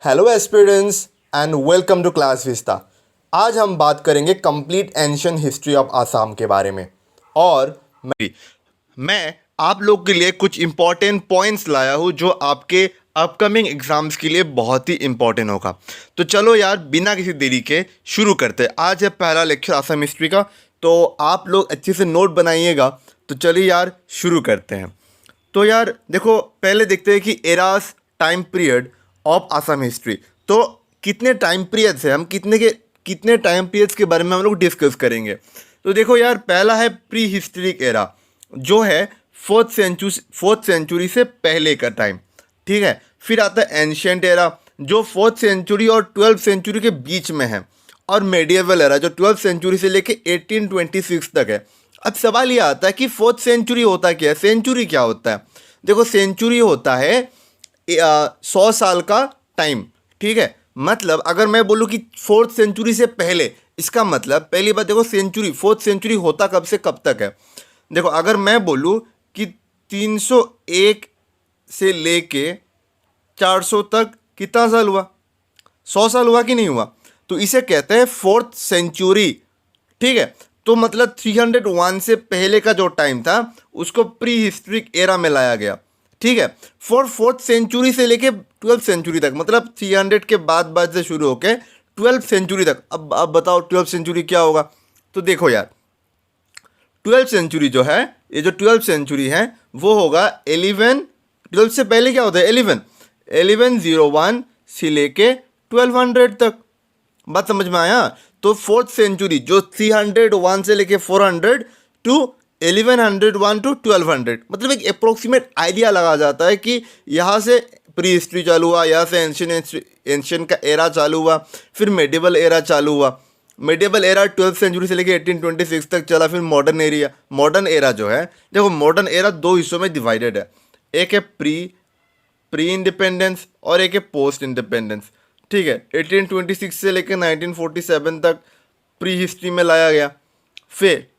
Hello aspirants and welcome to class Vista. आज हम बात करेंगे complete ancient history of Assam के बारे में। और मैं आप लोग के लिए कुछ इंपॉर्टेंट पॉइंट्स लाया हूँ जो आपके अपकमिंग एग्जाम्स के लिए बहुत ही इंपॉर्टेंट होगा। तो चलो यार, बिना किसी देरी के शुरू करते हैं। आज है पहला लेक्चर आसाम हिस्ट्री का, तो आप लोग अच्छे से नोट बनाइएगा। तो चलिए यार शुरू करते हैं। तो यार देखो, पहले देखते हैं कि eras time period of Assam history. तो कितने टाइम पीरियड्स हैं, हम कितने टाइम पीरियड्स के बारे में हम लोग डिस्कस करेंगे। तो देखो यार, पहला है प्री हिस्ट्रिक एरा, जो है फोर्थ सेंचुरी से पहले का टाइम। ठीक है। फिर आता है एंशियंट एरा, जो फोर्थ सेंचुरी और 12th सेंचुरी के बीच में है। और मेडिएवल एरा, जो 12th सेंचुरी से लेके 1826 तक है। अब सवाल ये आता है कि फोर्थ सेंचुरी होता क्या है, सेंचुरी क्या होता है। देखो, सेंचुरी होता है 100 साल का टाइम। ठीक है। मतलब अगर मैं बोलूँ कि फोर्थ सेंचुरी से पहले, इसका मतलब पहली बात देखो, फोर्थ सेंचुरी होता कब से कब तक है। देखो, अगर मैं बोलूँ कि 301 से लेके 400 तक कितना साल हुआ, 100 साल हुआ कि नहीं हुआ, तो इसे कहते हैं फोर्थ सेंचुरी। ठीक है। तो मतलब 301 से पहले का जो टाइम था उसको प्री हिस्ट्रिक एरा में लाया गया। ठीक है। फोर्थ सेंचुरी से लेके 12th सेंचुरी तक, मतलब 300 के बाद से शुरू होके 12th सेंचुरी तक। अब बताओ 12th सेंचुरी क्या होगा। तो देखो यार, 12th सेंचुरी जो है, ये जो 12th सेंचुरी है वो होगा 12th से पहले क्या होता है, 1101 से लेके 1200 तक। बात समझ में आया। तो फोर्थ सेंचुरी जो 301 से लेके 400 टू 1101 टू 1200, मतलब एक अप्रोक्सीमेट आइडिया लगा जाता है कि यहाँ से प्री हिस्ट्री चालू हुआ, यहाँ से एंशियंट का एरा चालू हुआ, फिर मेडिवल एरा चालू हुआ। मेडिवल एरा 12th सेंचुरी से लेके 1826 तक चला। फिर मॉडर्न एरा जो है, देखो मॉडर्न एरा दो हिस्सों में डिवाइडेड है। एक है प्री इंडिपेंडेंस और एक है पोस्ट इंडिपेंडेंस। ठीक है। 1826 से लेकर 1947 तक प्री हिस्ट्री में लाया गया।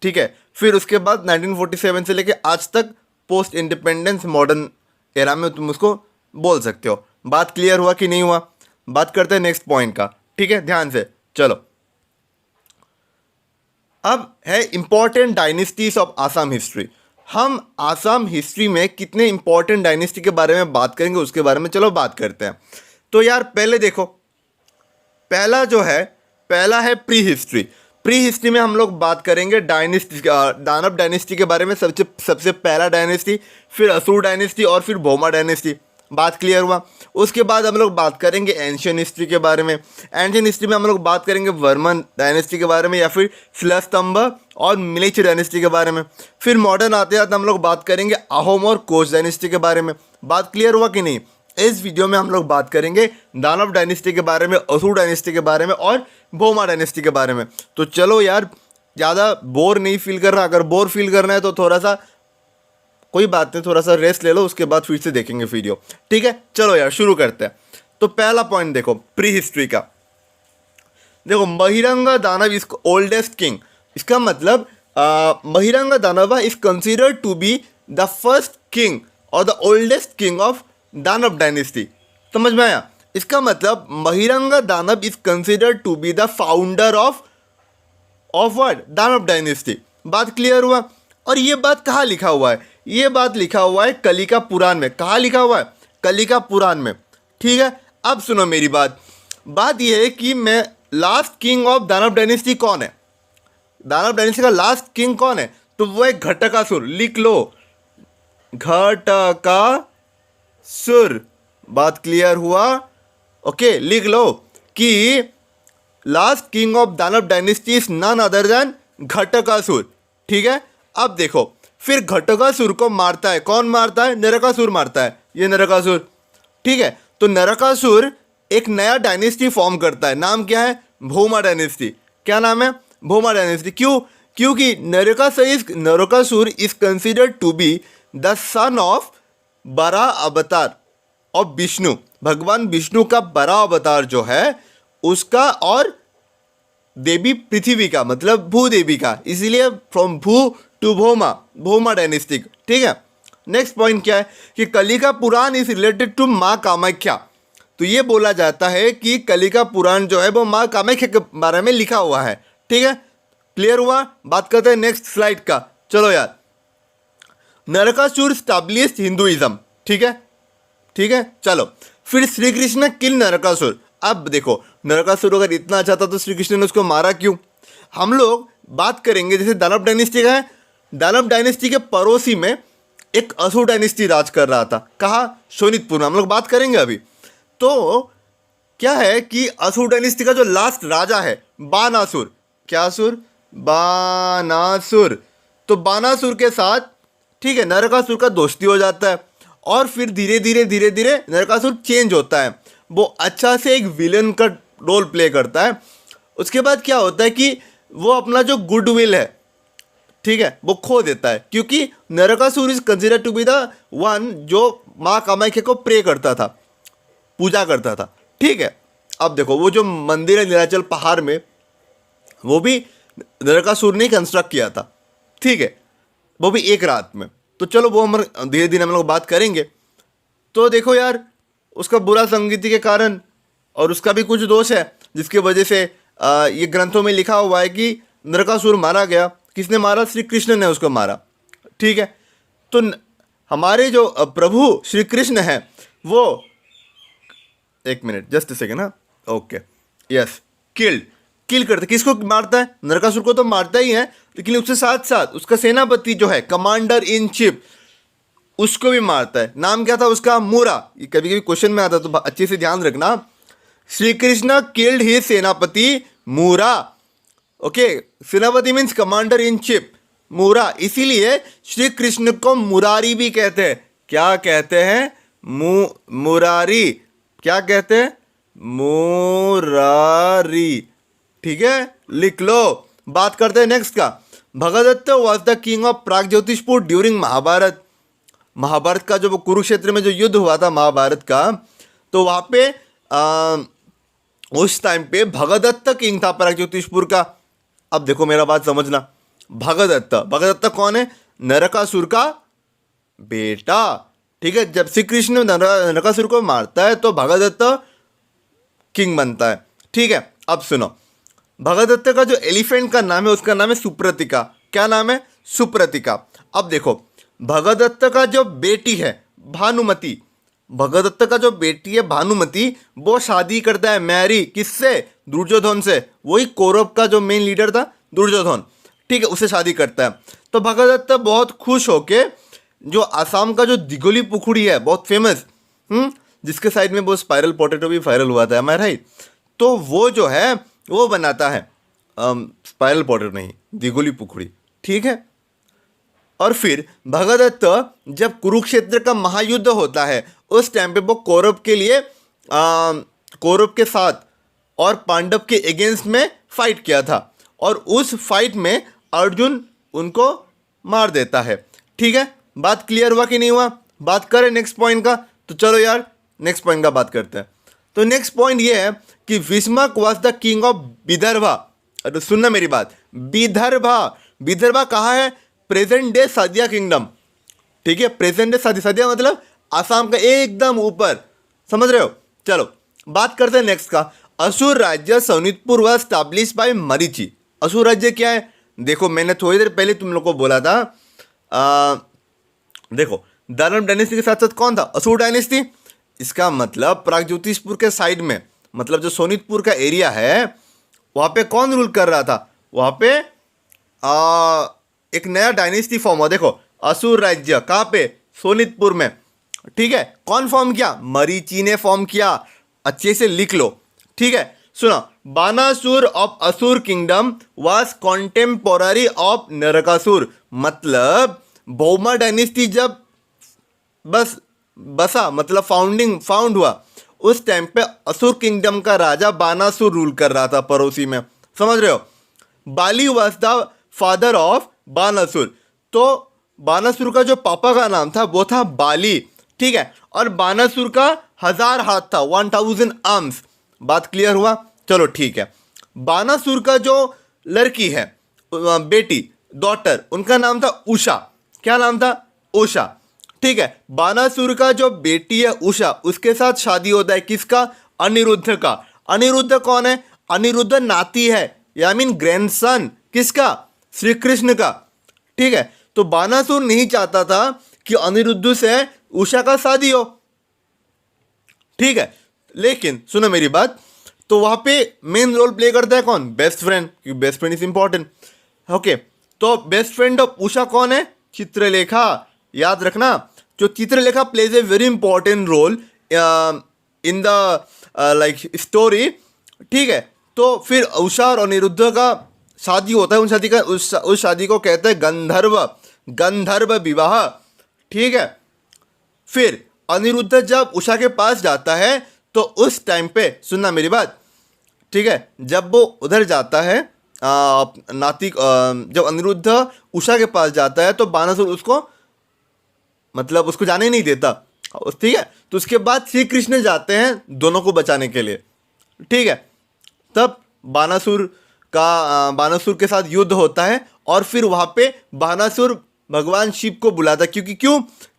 ठीक है। फिर उसके बाद 1947 से लेकर आज तक पोस्ट इंडिपेंडेंस मॉडर्न एरा में तुम उसको बोल सकते हो। बात क्लियर हुआ कि नहीं हुआ। बात करते हैं नेक्स्ट पॉइंट का। ठीक है, ध्यान से चलो। अब है important dynasties of Assam history. हम आसाम हिस्ट्री में कितने इंपॉर्टेंट डायनेस्टी के बारे में बात करेंगे, उसके बारे में चलो बात करते हैं। तो यार पहले देखो, पहला है प्री हिस्ट्री। प्री हिस्ट्री में हम लोग बात करेंगे दानव डायनेस्टी के बारे में। सबसे पहला डायनेस्टी, फिर असुर डायनेस्टी और फिर भोमा डायनेस्टी। बात क्लियर हुआ। उसके बाद हम लोग बात करेंगे एंशियंट हिस्ट्री के बारे में। एंशियंट हिस्ट्री में हम लोग बात करेंगे वर्मन डायनेस्टी के बारे में, या फिर शिलास्तंभ और मिलिच डायनेस्टी के बारे में। फिर मॉडर्न आते आते हम लोग बात करेंगे अहोम और कोच डायनेस्टी के बारे में। बात क्लियर हुआ कि नहीं। इस वीडियो में हम लोग बात करेंगे दानव डायनेस्टी के बारे में, असुर डायनेस्टी के बारे में और भोमा डायनेस्टी के बारे में। तो चलो यार, ज़्यादा बोर नहीं फील कर रहा। अगर बोर फील करना है तो थोड़ा सा, कोई बात नहीं, थोड़ा सा रेस्ट ले लो, उसके बाद फिर से देखेंगे वीडियो। ठीक है, चलो यार शुरू करते हैं। तो पहला पॉइंट देखो प्री हिस्ट्री का। देखो, महिरंगा दानव इज ओल्डेस्ट किंग। इसका मतलब Mahiranga Danava is considered to be the first king और the oldest king of Danava dynasty. समझ में आया। इसका मतलब Mahiranga Danava is considered to be the founder of what, Danava dynasty. बात क्लियर हुआ। और ये बात कहाँ लिखा हुआ है, ये बात लिखा हुआ है कलिका पुराण में। कहाँ लिखा हुआ है, कलिका पुराण में। ठीक है। अब सुनो मेरी बात यह है कि मैं last king of Danava dynasty कौन है, दानव डायनेस्टी का लास्ट किंग कौन है, तो वो है घटकासुर। लिख लो, घटकासुर। बात क्लियर हुआ। ओके, लिख लो कि last king of Danava dynasty is none other than Ghatakasur. ठीक है। अब देखो, फिर घटकासुर को मारता है कौन, मारता है नरकासुर मारता है, ये नरकासुर। ठीक है। तो नरकासुर एक नया डायनेस्टी फॉर्म करता है। नाम क्या है, भोमा डायनेस्टी। क्या नाम है, भोमा डायनेस्टी। क्यों, क्योंकि Narakasura is considered to be the son of बड़ा अवतार ऑफ विष्णु। भगवान विष्णु का बड़ा अवतार जो है उसका, और देवी पृथ्वी का, मतलब भूदेवी का। इसीलिए फ्रॉम भू टू भोमा डायनेस्टिक। ठीक है। नेक्स्ट पॉइंट क्या है कि कलिका पुराण इज रिलेटेड टू माँ कामाख्या। तो ये बोला जाता है कि कलिका पुराण जो है वो माँ कामाख्या के बारे में लिखा हुआ है। ठीक है, क्लियर हुआ। बात करते हैं नेक्स्ट स्लाइड का। चलो यार, नरकासुर स्टैब्लिश्ड हिंदुइज्म। ठीक है, ठीक है, चलो फिर श्री कृष्ण किल नरकासुर। अब देखो, नरकासुर अगर इतना अच्छा था तो श्री कृष्ण ने उसको मारा क्यों? हम लोग बात करेंगे, जैसे दानव डायनेस्टी का है, दानव डायनेस्टी के पड़ोसी में एक असुर डायनेस्टी राज कर रहा था। कहाँ? शोणितपुर में। हम लोग बात करेंगे अभी। तो क्या है कि असुर डायनेस्टी का जो लास्ट राजा है बानासुर, क्या असुर? बानासुर। तो बानासुर के साथ, ठीक है, नरकासुर का दोस्ती हो जाता है और फिर धीरे धीरे नरकासुर चेंज होता है। वो अच्छा से एक विलन का रोल प्ले करता है। उसके बाद क्या होता है कि वो अपना जो गुडविल है, ठीक है, वो खो देता है, क्योंकि Narakasura is considered to be the one जो माँ कामाख्या को प्रे करता था, पूजा करता था। ठीक है, अब देखो वो जो मंदिर है नीलाचल पहाड़ में, वो भी नरकासुर ने कंस्ट्रक्ट किया था। ठीक है, वो भी एक रात में। तो चलो वो हम धीरे धीरे हम लोग बात करेंगे। तो देखो यार, उसका बुरा संगति के कारण और उसका भी कुछ दोष है, जिसकी वजह से ये ग्रंथों में लिखा हुआ है कि नरकासुर मारा गया। किसने मारा? श्री कृष्ण ने उसको मारा। ठीक है, तो हमारे जो प्रभु श्री कृष्ण हैं वो, एक मिनट, जस्ट सेकेंड, हाँ, ओके, यस, किल करते। किसको मारता है? नरकासुर को तो मारता ही है, लेकिन उसके साथ साथ उसका सेनापति जो है, कमांडर इन चीफ, उसको भी मारता है। नाम क्या था उसका? मूरा। ये कभी कभी क्वेश्चन में आता है, तो अच्छे से ध्यान रखना। श्री कृष्ण किल्ड हिज सेनापति मूरा। ओके, सेनापति मीन्स कमांडर इन चीफ, मूरा। इसीलिए श्री कृष्ण को मुरारी भी कहते हैं। क्या कहते हैं? मुरारी। क्या कहते हैं? मुरारी। ठीक है, लिख लो। बात करते हैं नेक्स्ट का। Bhagadatta was the king of Pragjyotishpur during Mahabharata. Mahabharata का जो कुरुक्षेत्र में जो युद्ध हुआ था महाभारत का, तो वहाँ पे उस टाइम पे भगदत्त किंग था प्रागज्योतिषपुर का। अब देखो मेरा बात समझना, भगदत्त कौन है? नरकासुर का बेटा। ठीक है, जब श्री कृष्ण नरकासुर को मारता है तो भगदत्त किंग बनता है। ठीक है, अब सुनो, भगदत्त का जो एलिफेंट का नाम है उसका नाम है सुप्रतिका। क्या नाम है? सुप्रतिका। अब देखो, भगदत्त का जो बेटी है भानुमति, भगदत्त का जो बेटी है भानुमति, वो शादी करता है, मैरी, किससे? दुर्योधन से। वही कौरव का जो मेन लीडर था दुर्योधन, ठीक है, उससे शादी करता है। तो भगदत्त बहुत खुश होके जो आसाम का जो दिगोली पुखुड़ी है, बहुत फेमस, जिसके साइड में वो स्पाइरल पोटैटो भी वायरल हुआ था, एम आई राइट? तो वो जो है वो बनाता है स्पाइरल पोटैटो नहीं, दिगोली पुखुड़ी। ठीक है, और फिर भगदत्त जब कुरुक्षेत्र का महायुद्ध होता है उस टाइम पे वो कौरव के लिए कौरव के साथ और पांडव के अगेंस्ट में फाइट किया था, और उस फाइट में अर्जुन उनको मार देता है। ठीक है, बात क्लियर हुआ कि नहीं हुआ? बात करें नेक्स्ट पॉइंट का। तो चलो यार नेक्स्ट पॉइंट का बात करते हैं। तो नेक्स्ट पॉइंट ये है कि Vismak was the king of Vidarbha. तो सुनना मेरी बात, विदर्भा कहाँ है? Present day Sadiya kingdom. ठीक है, प्रेजेंट डे सादिया मतलब आसाम का एकदम ऊपर, समझ रहे हो? चलो बात करते हैं नेक्स्ट का। असुर राज्य Sonitpur was established bye Marichi. असुर राज्य क्या है? देखो मैंने थोड़ी देर पहले तुम लोग को बोला था, देखो दानव डायनेस्टी के साथ साथ कौन था? असुर डायनेस्टी। इसका मतलब प्रागज्योतिषपुर के साइड में, मतलब जो सोनितपुर का एरिया है, वहाँ पे कौन रूल कर रहा था? वहाँ पे एक नया डायनेस्टी फॉर्म हुआ। देखो असुर राज्य कहाँ पे? सोनितपुर में। ठीक है, कौन फॉर्म किया? मरीचि ने फॉर्म किया। अच्छे से लिख लो। ठीक है, सुनो, बानासुर ऑफ असुर किंगडम वाज कॉन्टेम्पोररी ऑफ नरकासुर। मतलब भौमा डायनेस्टी जब बसा, मतलब फाउंड हुआ, उस टाइम पे असुर किंगडम का राजा बानासुर रूल कर रहा था पड़ोसी में, समझ रहे हो? Bali was the father of Banasur. तो बानासुर का जो पापा का नाम था वो था बाली। ठीक है, और बानासुर का 1000 हाथ था, 1000 आर्म्स। बात क्लियर हुआ? चलो ठीक है। बानासुर का जो लड़की है, बेटी, डॉटर, उनका नाम था उषा। क्या नाम था? उषा। ठीक है। बानासुर का जो बेटी है उषा, उसके साथ शादी होता है किसका? अनिरुद्ध का। अनिरुद्ध कौन है? अनिरुद्ध नाती है, या मीन ग्रैंडसन किसका? श्री कृष्ण का। ठीक है, तो बानासुर नहीं चाहता था कि अनिरुद्ध से उषा का शादी हो। ठीक है, लेकिन सुनो मेरी बात, तो वहां पे मेन रोल प्ले करता है कौन? बेस्ट फ्रेंड, क्योंकि best friend is important. Okay, तो बेस्ट फ्रेंड ऑफ उषा कौन है? चित्रलेखा। याद रखना, जो Chitralekha plays a very important role in the like story. ठीक है, तो फिर उषा और अनिरुद्ध का शादी होता है। उस शादी को कहते हैं गंधर्व विवाह। ठीक है, फिर अनिरुद्ध जब उषा के पास जाता है तो उस टाइम पे सुनना मेरी बात, ठीक है, जब वो उधर जाता है जब अनिरुद्ध उषा के पास जाता है तो बानासुर उसको जाने ही नहीं देता। ठीक है, तो उसके बाद श्री कृष्ण जाते हैं दोनों को बचाने के लिए। ठीक है, तब बानासुर के साथ युद्ध होता है और फिर वहां पे बानासुर भगवान शिव को बुलाता है।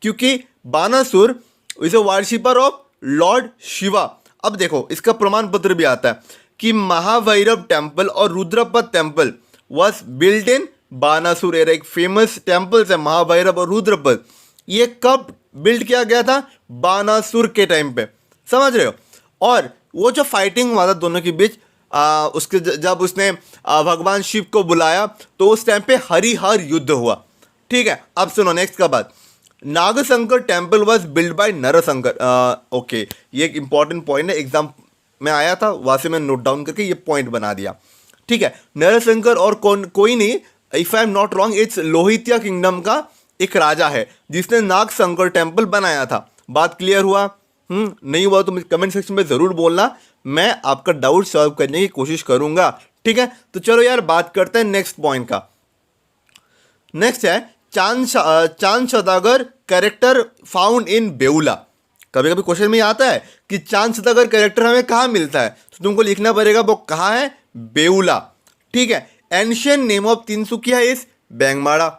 क्योंकि Banasur is a worshipper of Lord Shiva. अब देखो, इसका प्रमाण पत्र भी आता है कि महाभैरव टेम्पल और Rudrapad temple was build in Banasur era. एक फेमस टेम्पल्स है महाभैरव और रुद्रपद। ये कब बिल्ड किया गया था? बानासुर के टाइम पे, समझ रहे हो? और वो जो फाइटिंग हुआ था दोनों के बीच, जब उसने भगवान शिव को बुलाया तो उस टाइम पे हरिहर युद्ध हुआ। ठीक है, अब सुनो नेक्स्ट का बात। Nagshankar temple was build by Narshankar. Okay, ये एक इंपॉर्टेंट पॉइंट है, एग्जाम में आया था, वहाँ से मैं नोट डाउन करके ये पॉइंट बना दिया। ठीक है, नरशंकर और कोई नहीं, if I am not wrong, it's Lohitya kingdom का एक राजा है जिसने नागशंकर टेम्पल बनाया था। बात क्लियर हुआ? नहीं हुआ तो मुझे कमेंट सेक्शन में ज़रूर बोलना, मैं आपका डाउट सॉल्व करने की कोशिश करूंगा। ठीक है, तो चलो यार बात करते हैं नेक्स्ट पॉइंट का। नेक्स्ट है चांद सौदागर कैरेक्टर फाउंड इन बेउला। कभी कभी क्वेश्चन में आता है कि चांद सौदागर कैरेक्टर हमें कहाँ मिलता है, तो तुमको लिखना पड़ेगा वो कहाँ है? बेउला। ठीक है, ancient name of Tinsukia is Bengmara.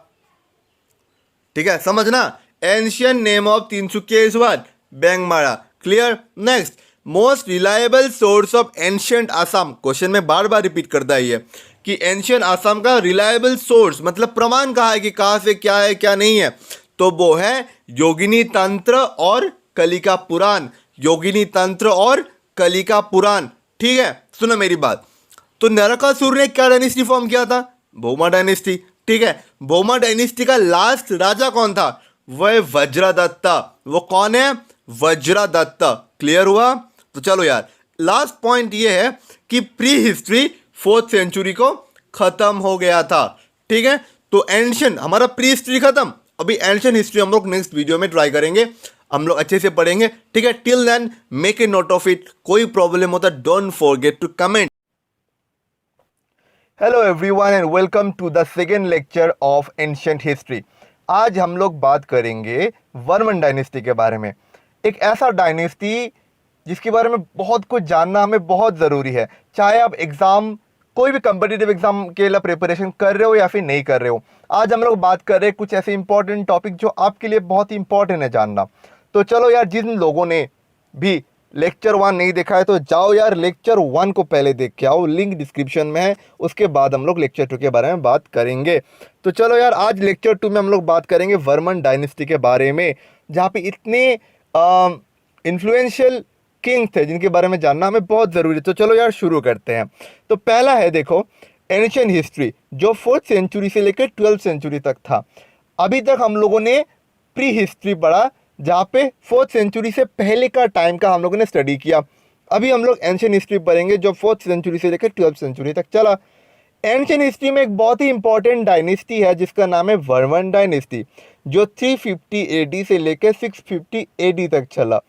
ठीक है, समझना, ancient name of Tinsukia is what? Bengmara. Clear? Next, most reliable source of ancient Assam. Question में बार बार रिपीट करता है ये कि एंशियंट आसाम का रिलायबल सोर्स मतलब प्रमाण कहाँ है कि कहाँ से क्या है क्या नहीं है, तो वो है योगिनी तंत्र और कलिका पुराण। योगिनी तंत्र और कलिका पुराण। ठीक है, सुनो मेरी बात, तो नरकासुर ने क्या डायनेस्टी फॉर्म किया था? भौमा डायनेस्टी। ठीक है, भौमा डायनेस्टी का लास्ट राजा कौन था? वह वज्रदत्ता। वो कौन है? वज्रदत्त। क्लियर हुआ? तो चलो यार, लास्ट पॉइंट ये है कि प्री हिस्ट्री 4th सेंचुरी को खत्म हो गया था। ठीक है, तो एंशियंट हमारा प्री हिस्ट्री खत्म, अभी एंशियंट हिस्ट्री हम लोग नेक्स्ट वीडियो में ट्राई करेंगे, हम लोग अच्छे से पढ़ेंगे। ठीक है, till then make a note of it. कोई प्रॉब्लम होता है don't forget to comment. Hello everyone and welcome to the second lecture of ancient history. आज हम लोग बात करेंगे वर्मन डायनेस्टी के बारे में। एक ऐसा डायनेस्टी जिसके बारे में बहुत कुछ जानना हमें बहुत ज़रूरी है, चाहे आप एग्ज़ाम कोई भी कम्पिटिटिव एग्ज़ाम के लिए प्रिपरेशन कर रहे हो या फिर नहीं कर रहे हो। आज हम लोग बात कर रहे हैं कुछ ऐसे इंपॉर्टेंट टॉपिक जो आपके लिए बहुत ही इंपॉर्टेंट है जानना। तो चलो यार, जिन लोगों ने भी लेक्चर 1 नहीं देखा है तो जाओ यार लेक्चर 1 को पहले देख के आओ, लिंक डिस्क्रिप्शन में है। उसके बाद हम लोग लेक्चर 2 के बारे में बात करेंगे। तो चलो यार, आज लेक्चर 2 में हम लोग बात करेंगे वर्मन डायनेस्टी के बारे में, जहाँ पे इतने इन्फ्लुएंशियल किंग थे जिनके बारे में जानना हमें बहुत ज़रूरी है। तो चलो यार शुरू करते हैं। तो पहला है देखो एंशियंट हिस्ट्री, जो 4th सेंचुरी से लेकर 12th सेंचुरी तक था। अभी तक हम लोगों ने प्री हिस्ट्री पढ़ा, जहाँ पे 4th सेंचुरी से पहले का टाइम का हम लोगों ने स्टडी किया। अभी हम लोग एंशियंट हिस्ट्री पढ़ेंगे जो 4th सेंचुरी से लेकर 12th सेंचुरी तक चला। एंशियंट हिस्ट्री में एक बहुत ही इंपॉर्टेंट डायनेस्टी है जिसका नाम है वर्मन डायनेस्टी, जो 350 AD से लेकर 650 AD तक चला।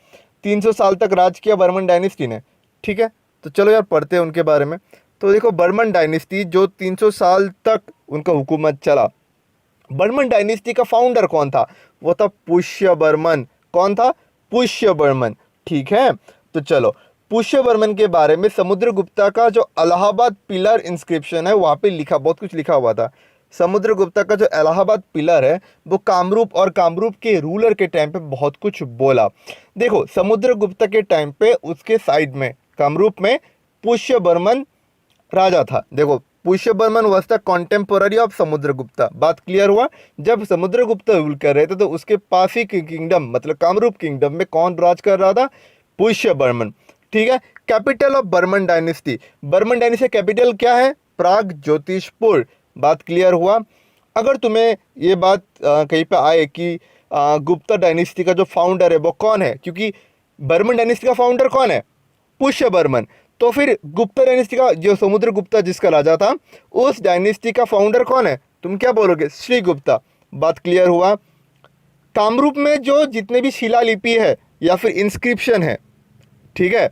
300 साल तक राज किया वर्मन डायनेस्टी ने। ठीक है, तो चलो यार पढ़ते हैं उनके बारे में। तो देखो, वर्मन डायनेस्टी जो 300 साल तक उनका हुकूमत चला। वर्मन डायनेस्टी का फाउंडर कौन था? वो था पुष्यवर्मन। कौन था? पुष्यवर्मन। ठीक है, तो चलो पुष्यवर्मन के बारे में समुद्रगुप्ता का जो इलाहाबाद पिलर इंस्क्रिप्शन है वहाँ पे लिखा, बहुत कुछ लिखा हुआ था। समुद्रगुप्ता का जो इलाहाबाद पिलर है वो कामरूप और कामरूप के रूलर के टाइम पे बहुत कुछ बोला। देखो समुद्रगुप्ता के टाइम पे उसके साइड में कामरूप में पुष्यवर्मन राजा था। देखो पुष्यवर्मन वाज द कॉन्टेम्पोररी ऑफ समुद्रगुप्ता। बात क्लियर हुआ। जब समुद्रगुप्ता रूल कर रहे थे तो उसके पास ही किंगडम मतलब कामरूप किंगडम में कौन राज कर रहा था? पुष्यवर्मन। ठीक है। Capital of Varman dynasty, Varman dynasty capital क्या है? प्राग ज्योतिषपुर। बात क्लियर हुआ। अगर तुम्हें ये बात कहीं पे आए कि गुप्ता डायनेस्टी का जो फाउंडर है वो कौन है, क्योंकि बर्मन डायनेस्टी का फाउंडर कौन है? पुष्यवर्मन। तो फिर गुप्ता डायनेस्टी का जो समुद्रगुप्ता जिसका राजा था उस डायनेस्टी का फाउंडर कौन है? तुम क्या बोलोगे? श्रीगुप्ता। बात क्लियर हुआ। कामरूप में जो जितने भी शिलालिपि है या फिर इंस्क्रिप्शन है, ठीक है,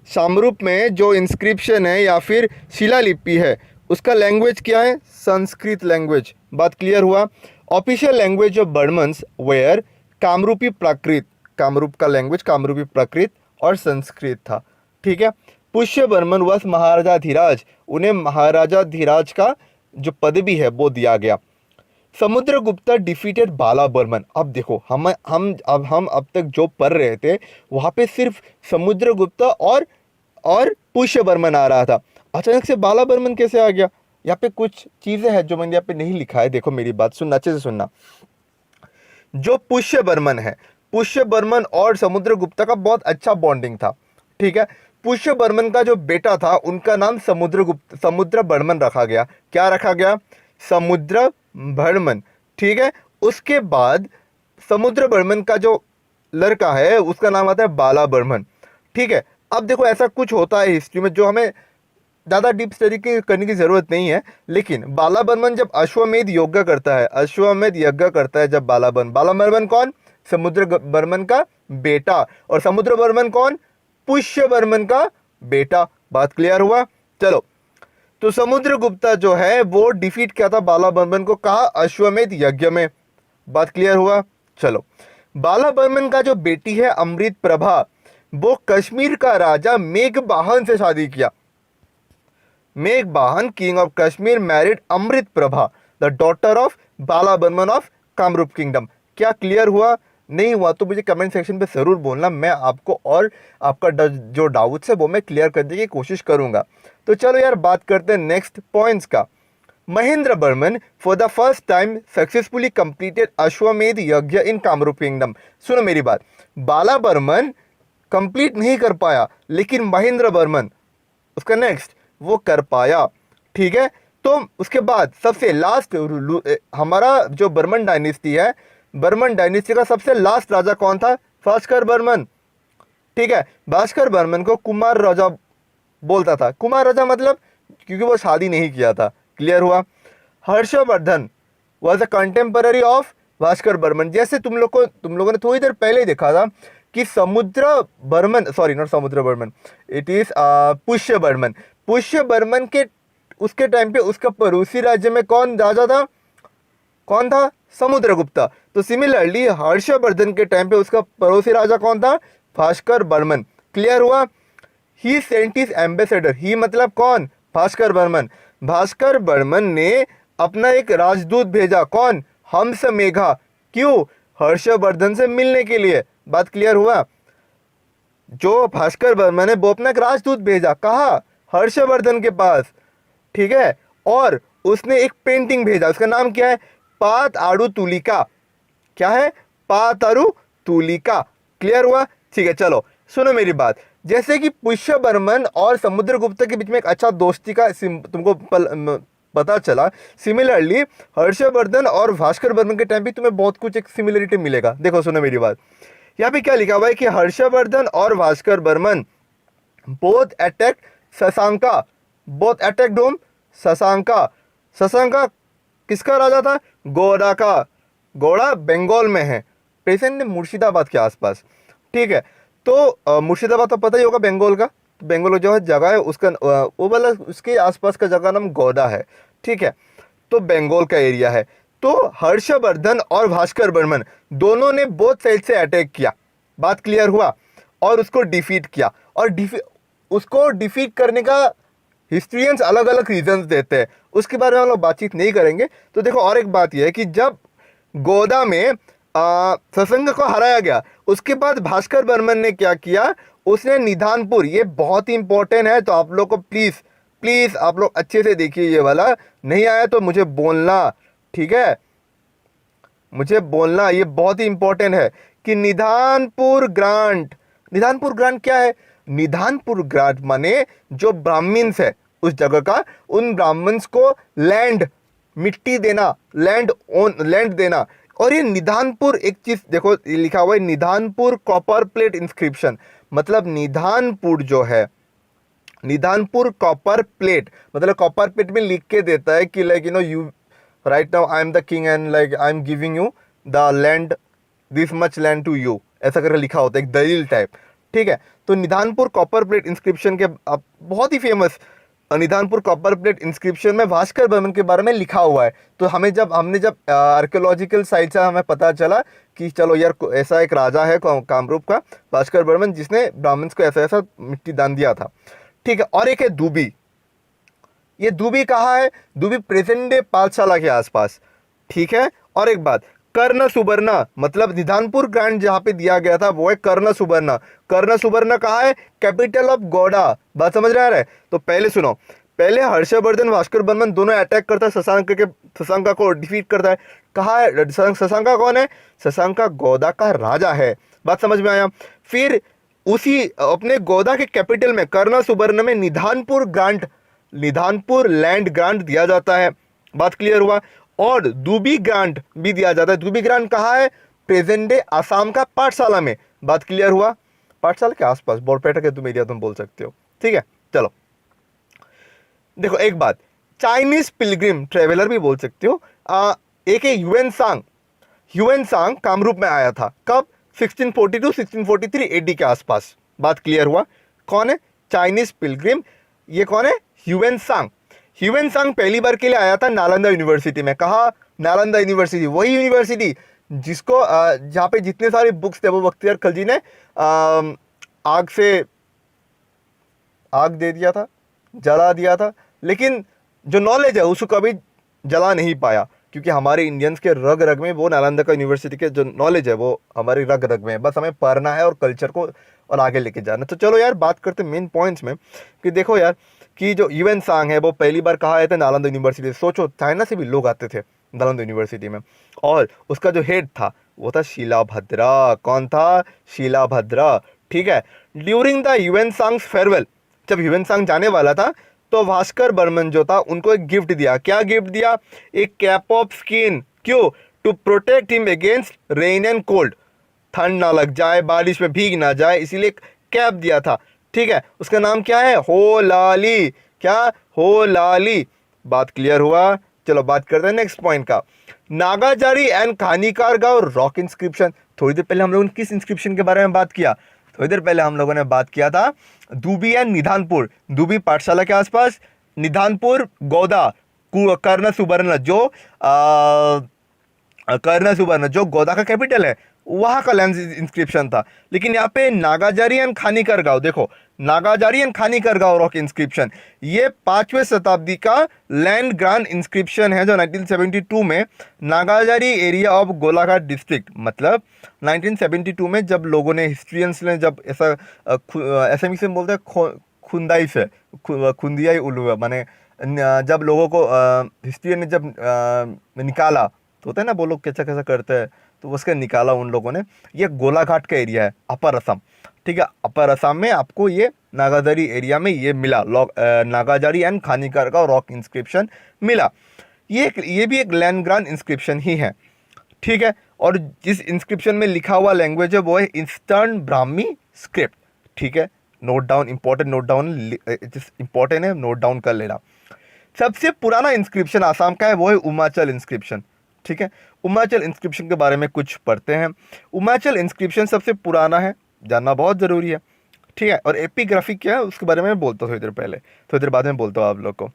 कामरूप में जो इंस्क्रिप्शन है या फिर शिलालिपि है उसका लैंग्वेज क्या है? संस्कृत लैंग्वेज। बात क्लियर हुआ। Official language of Barmans were Kamrupi Prakrit, Kamrup का लैंग्वेज कामरूपी प्राकृत और संस्कृत था। ठीक है। पुष्यवर्मन वस महाराजा धीराज, उन्हें महाराजा धीराज का जो पदवी है वो दिया गया। समुद्रगुप्ता डिफीटेड बाला बर्मन। अब देखो हम अब तक जो पढ़ रहे थे वहाँ पे सिर्फ समुद्रगुप्ता और पुष्यवर्मन आ रहा था, अचानक से बाला बर्मन कैसे आ गया? यहाँ पे कुछ चीज़ें हैं जो मैंने यहाँ पे नहीं लिखा है। देखो मेरी बात सुनना, अच्छे से सुनना। जो पुष्यवर्मन है, पुष्यवर्मन और समुद्रगुप्ता का बहुत अच्छा बॉन्डिंग था। ठीक है। पुष्यवर्मन का जो बेटा था उनका नाम समुद्रवर्मन रखा गया। क्या रखा गया? समुद्रवर्मन। ठीक है। उसके बाद समुद्रवर्मन का जो लड़का है उसका नाम आता है बाला बर्मन। ठीक है। अब देखो ऐसा कुछ होता है हिस्ट्री में जो हमें ज़्यादा डीप स्टडी करने की ज़रूरत नहीं है, लेकिन बाला बर्मन जब अश्वमेध यज्ञ करता है, अश्वमेध यज्ञ करता है जब बाला बर्मन कौन? समुद्रवर्मन का बेटा। और समुद्रवर्मन कौन? पुष्यवर्मन का बेटा। बात क्लियर हुआ। चलो, तो समुद्रगुप्ता जो है वो डिफीट किया था बाला बर्मन को, कहा? अश्वमेध यज्ञ में। बात क्लियर हुआ। चलो, बाला बर्मन का जो बेटी है अमृत प्रभा, वो कश्मीर का राजा मेघबाहन से शादी किया। Meghbahan king of Kashmir married Amrit Prabha the daughter of Bala Barman of Kamrup kingdom. क्या क्लियर हुआ? नहीं हुआ तो मुझे कमेंट सेक्शन पे ज़रूर बोलना, मैं आपको और आपका जो डाउट्स है वो मैं क्लियर करने की कोशिश करूंगा। तो चलो यार बात करते हैं नेक्स्ट पॉइंट्स का। Mahendra Varman for the first time successfully completed Ashvamedha yajna in Kamrup kingdom. सुनो मेरी बात, बाला बर्मन कंप्लीट नहीं कर पाया लेकिन महेंद्र बर्मन उसका नेक्स्ट वो कर पाया। ठीक है। तो उसके बाद सबसे लास्ट हमारा जो बर्मन डायनेस्टी है, बर्मन डायनेस्टी का सबसे लास्ट राजा कौन था? भास्कर बर्मन। ठीक है। भास्कर बर्मन को कुमार राजा बोलता था। कुमार राजा मतलब क्योंकि वो शादी नहीं किया था। क्लियर हुआ। Harshavardhana was a contemporary of Bhaskar Varman. जैसे तुम लोगों ने थोड़ी देर पहले ही देखा था कि समुद्रवर्मन, सॉरी नॉट समुद्रवर्मन, इट इज पुष्यवर्मन। पुष्यवर्मन के उसके टाइम पे उसका पड़ोसी राज्य में कौन राजा था? कौन था? समुद्रगुप्ता। तो सिमिलरली हर्षवर्धन के टाइम पे उसका पड़ोसी राजा कौन था? भास्कर बर्मन। क्लियर हुआ। ही सेंट हिज एम्बेसडर, ही मतलब कौन? भास्कर बर्मन। भास्कर बर्मन ने अपना एक राजदूत भेजा। कौन? हंसमेघा। क्यों? हर्षवर्धन से मिलने के लिए। बात क्लियर हुआ। जो भास्कर बर्मन है वो अपना एक राजदूत भेजा, कहा? हर्षवर्धन के पास। ठीक है। और उसने एक पेंटिंग भेजा, उसका नाम क्या है? पाताड़ू तुलिका। क्या है? पाताड़ू तुलिका। क्लियर हुआ। ठीक है। चलो सुनो मेरी बात, जैसे कि पुष्यवर्मन और समुद्रगुप्ता के बीच में एक अच्छा दोस्ती का तुमको पता चला, सिमिलरली हर्षवर्धन और भास्कर बर्मन के टाइम भी तुम्हें बहुत कुछ एक सिमिलरिटी मिलेगा। देखो सुनो मेरी बात, यहाँ पे क्या लिखा हुआ है कि हर्षवर्धन और Bhaskar Barman both attack Shashanka, both attacked home Shashanka. Shashanka किसका राजा था? गोड़ा का। गोड़ा बंगाल में है, प्रेजेंट मुर्शिदाबाद के आसपास। ठीक है। तो मुर्शिदाबाद तो पता ही होगा बंगाल का, बंगाल जो है जगह है उसका वो वाला उसके आसपास का जगह नाम गोड़ा है। ठीक है। तो बंगाल का एरिया है। तो हर्षवर्धन और भास्कर बर्मन दोनों ने बोथ साइड से अटैक किया। बात क्लियर हुआ। और उसको डिफीट किया। और उसको डिफीट करने का हिस्ट्रियंस अलग अलग रीजंस देते हैं, उसके बारे में हम लोग बातचीत नहीं करेंगे। तो देखो और एक बात यह है कि जब गोदा में सत्संग को हराया गया, उसके बाद भास्कर बर्मन ने क्या किया, उसने निधानपुर, ये बहुत ही इंपॉर्टेंट है, तो आप लोग को प्लीज़ प्लीज़ आप लोग अच्छे से देखिए, ये वाला नहीं आया तो मुझे बोलना, ठीक है, मुझे बोलना, ये बहुत ही इंपॉर्टेंट है कि निधानपुर ग्रांट, निधानपुर ग्रांट क्या है? निधानपुर ग्रांट माने जो ब्राह्मण्स है उस जगह का, उन ब्राह्मण्स को लैंड, मिट्टी देना, लैंड देना। और ये निधानपुर, एक चीज देखो ये लिखा हुआ है निधानपुर कॉपर प्लेट इंस्क्रिप्शन, मतलब निधानपुर जो है, निधानपुर कॉपर प्लेट, मतलब कॉपर प्लेट में लिख के देता है कि like you right now I am the king and like I am giving you the land, this much land to you, ऐसा करके लिखा होता है, एक दलील टाइप, ठीक है। तो निधानपुर कॉपर प्लेट इंस्क्रिप्शन के बहुत ही फेमस निधानपुर कॉपर प्लेट इंस्क्रिप्शन में भास्कर बर्मन के बारे में लिखा हुआ है। तो हमने जब आर्कियोलॉजिकल साइट से हमें पता चला कि चलो यार ऐसा एक राजा है कामरूप का भास्कर बर्मन, जिसने ब्राह्मण्स को ऐसा ऐसा मिट्टी दान दिया था, ठीक है। और एक है दूबी, ये दूबी कहाँ है? दूबी प्रेजेंट डे पाठशाला के आसपास, ठीक है। और एक बात, कर्ण सुबर्णा, मतलब निधानपुर ग्रांट जहाँ पे दिया गया था वो है कर्ण सुबर्णा। कर्ण सुबर्णा कहाँ है? Capital of Gowda. बात समझ रहा है? तो पहले सुनो, पहले हर्षवर्धन भास्कर बर्मन दोनों अटैक करता है, शशांका को डिफीट करता है। कहाँ है शशांका? कौन है? शशांका गौड़ा का राजा है। बात समझ में आया? फिर उसी अपने गौड़ा के कैपिटल में कर्ण सुबर्णा में निधानपुर लैंड ग्रांट दिया जाता है। बात क्लियर हुआ? और दूबी ग्रांट भी दिया जाता है। दूबी ग्रांट कहाँ है? प्रेजेंट डे आसाम का पाठशाला में। बात क्लियर हुआ? पाठशाला के आसपास, बोरपेटा के तुम एरिया तुम बोल सकते हो, ठीक है। चलो देखो एक बात, चाइनीज पिलग्रिम ट्रेवलर भी बोल सकते हो। एक है ह्यूएन सांग कामरूप में आया था, कब? 1642 1643 एडी के आसपास। बात क्लियर हुआ? कौन है चाइनीज पिलग्रिम? ये कौन है? ह्यूएन सांग पहली बार के लिए आया था नालंदा यूनिवर्सिटी में। कहा? नालंदा यूनिवर्सिटी, वही यूनिवर्सिटी जिसको जहाँ पे जितने सारे बुक्स थे वो बख्तियार खलजी ने आग दे दिया था, जला दिया था, लेकिन जो नॉलेज है उसको कभी जला नहीं पाया, क्योंकि हमारे इंडियंस के रग रग में वो नालंदा का यूनिवर्सिटी के जो नॉलेज है वो हमारे रग रग में है। बस हमें पढ़ना है और कल्चर को और आगे लेके जाना। तो चलो यार बात करते मेन पॉइंट्स में कि देखो यार कि जो ह्यूएन सांग है वो पहली बार कहाँ आए थे? नालंदा यूनिवर्सिटी। सोचो चाइना से भी लोग आते थे नालंदा यूनिवर्सिटी में, और उसका जो हेड था वो था शिलाभद्रा। कौन था? शिलाभद्रा, ठीक है। During the Hiuen songs farewell, जब ह्यूएन सांग जाने वाला था तो भास्कर बर्मन जो था उनको एक गिफ्ट दिया। क्या गिफ्ट दिया? एक कैप ऑफ स्किन। क्यों? To protect him against rain and cold, ठंड ना लग जाए, बारिश में भीग ना जाए, इसीलिए कैप दिया था, ठीक है। उसका नाम क्या है? होलाली। क्या? होलाली। बात क्लियर हुआ? चलो बात करते हैं नेक्स्ट पॉइंट का, नागाजारी एंड खानीकार गांव रॉक इंस्क्रिप्शन। थोड़ी देर पहले हम लोगों ने किस इंस्क्रिप्शन के बारे में बात किया? थोड़ी देर पहले हम लोगों ने बात किया था दूबी एंड निधानपुर, दूबी पाठशाला के आसपास, निधानपुर गौदा, कर्ण सुबर्णा जो गौदा का कैपिटल है वहाँ का लैंड इंस्क्रिप्शन था। लेकिन यहाँ पे नागाजारी एंड खानीकर गांव, देखो नागाजारी एंड खानीकर गांव रॉक इंस्क्रिप्शन, ये 5वीं शताब्दी का लैंड ग्रांट इंस्क्रिप्शन है जो 1972 में नागाजारी एरिया ऑफ गोलाघाट डिस्ट्रिक्ट, मतलब 1972 में जब लोगों ने हिस्ट्रियंस ने जब ऐसा एसएमई से बोलते हैं खुंदाई से खुंदियाई उल्लू माने जब लोगों को हिस्ट्रियन ने जब निकाला, तो होता है ना वो लोग कैसा कैसा करते हैं, तो उसके निकाला उन लोगों ने। ये गोलाघाट का एरिया है, अपर असम, ठीक है। अपर असम में आपको ये नागाजारी एरिया में ये मिला, नागाजारी एंड खानीकर का रॉक इंस्क्रिप्शन मिला। ये भी एक लैंड ग्रांट इंस्क्रिप्शन ही है, ठीक है। और जिस इंस्क्रिप्शन में लिखा हुआ लैंग्वेज है वो है ईस्टर्न ब्राह्मी स्क्रिप्ट, ठीक है। नोट डाउन, इंपॉर्टेंट है, नोट डाउन कर लेना। सबसे पुराना इंस्क्रिप्शन आसाम का है वो है उमाचल इंस्क्रिप्शन, ठीक है। उमाचल इंस्क्रिप्शन के बारे में कुछ पढ़ते हैं। उमाचल इंस्क्रिप्शन सबसे पुराना है, जानना बहुत ज़रूरी है, ठीक है। और एपिग्राफी क्या है उसके बारे में बोलता हूँ थोड़ी देर पहले, थोड़ी देर बाद में बोलता हूँ आप लोग को।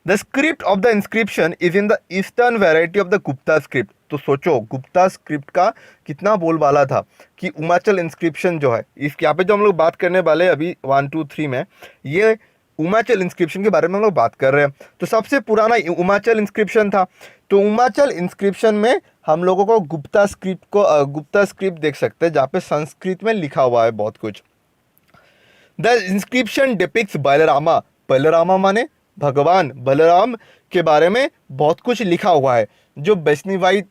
The script of the inscription is in the eastern variety of the Gupta script. तो सोचो गुप्ता स्क्रिप्ट का कितना बोलबाला था कि उमाचल इंस्क्रिप्शन जो है, इस यहाँ पे जो हम लोग बात करने वाले अभी 1 2 3 में, ये उमाचल इंस्क्रिप्शन के बारे में हम लोग बात कर रहे हैं। तो सबसे पुराना उमाचल इंस्क्रिप्शन था। तो उमाचल इंस्क्रिप्शन में हम लोगों को गुप्ता स्क्रिप्ट देख सकते हैं, जहाँ पे संस्कृत में लिखा हुआ है बहुत कुछ। The inscription depicts Balarama, Balarama माने भगवान बलराम के बारे में बहुत कुछ लिखा हुआ है, जो वैष्णवाई